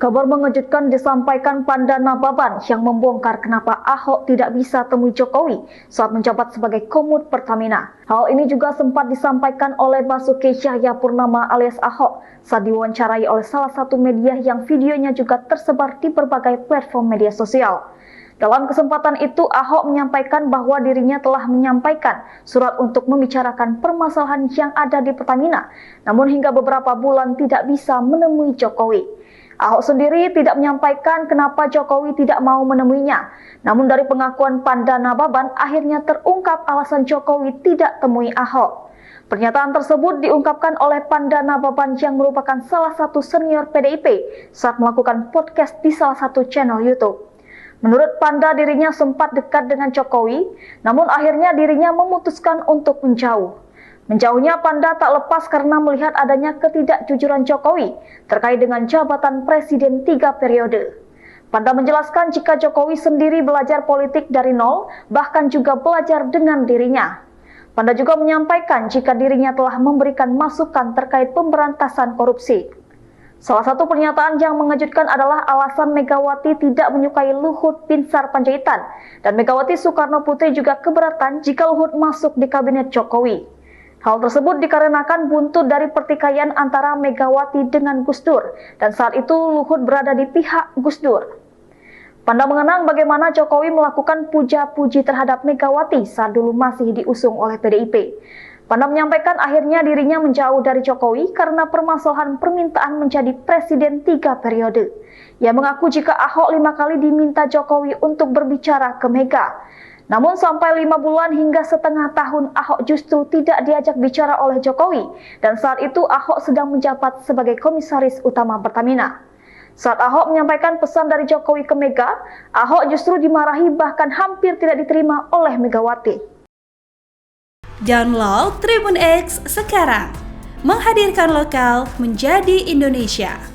Kabar mengejutkan disampaikan Pandana Baban yang membongkar kenapa Ahok tidak bisa temui Jokowi saat menjabat sebagai Komut Pertamina. Hal ini juga sempat disampaikan oleh Basuki Cahayapurnama alias Ahok saat diwawancarai oleh salah satu media yang videonya juga tersebar di berbagai platform media sosial. Dalam kesempatan itu, Ahok menyampaikan bahwa dirinya telah menyampaikan surat untuk membicarakan permasalahan yang ada di Pertamina, namun hingga beberapa bulan tidak bisa menemui Jokowi. Ahok sendiri tidak menyampaikan kenapa Jokowi tidak mau menemuinya. Namun dari pengakuan Pandana Baban, akhirnya terungkap alasan Jokowi tidak temui Ahok. Pernyataan tersebut diungkapkan oleh Pandana Baban yang merupakan salah satu senior PDIP saat melakukan podcast di salah satu channel YouTube. Menurut Panda, dirinya sempat dekat dengan Jokowi, namun akhirnya dirinya memutuskan untuk menjauh. Menjauhnya Panda tak lepas karena melihat adanya ketidakjujuran Jokowi terkait dengan jabatan Presiden 3 periode. Panda menjelaskan jika Jokowi sendiri belajar politik dari nol, bahkan juga belajar dengan dirinya. Panda juga menyampaikan jika dirinya telah memberikan masukan terkait pemberantasan korupsi. Salah satu pernyataan yang mengejutkan adalah alasan Megawati tidak menyukai Luhut Binsar Panjaitan, dan Megawati Soekarno Putri juga keberatan jika Luhut masuk di kabinet Jokowi. Hal tersebut dikarenakan buntut dari pertikaian antara Megawati dengan Gus Dur, dan saat itu Luhut berada di pihak Gus Dur. Panda mengenang bagaimana Jokowi melakukan puja-puji terhadap Megawati saat dulu masih diusung oleh PDIP. Panda menyampaikan akhirnya dirinya menjauh dari Jokowi karena permasalahan permintaan menjadi Presiden 3 periode. Ia mengaku jika Ahok 5 kali diminta Jokowi untuk berbicara ke Mega. Namun sampai 5 bulan hingga setengah tahun Ahok justru tidak diajak bicara oleh Jokowi, dan saat itu Ahok sedang menjabat sebagai Komisaris Utama Pertamina. Saat Ahok menyampaikan pesan dari Jokowi ke Mega, Ahok justru dimarahi bahkan hampir tidak diterima oleh Megawati. Download Tribun X sekarang, menghadirkan lokal menjadi Indonesia.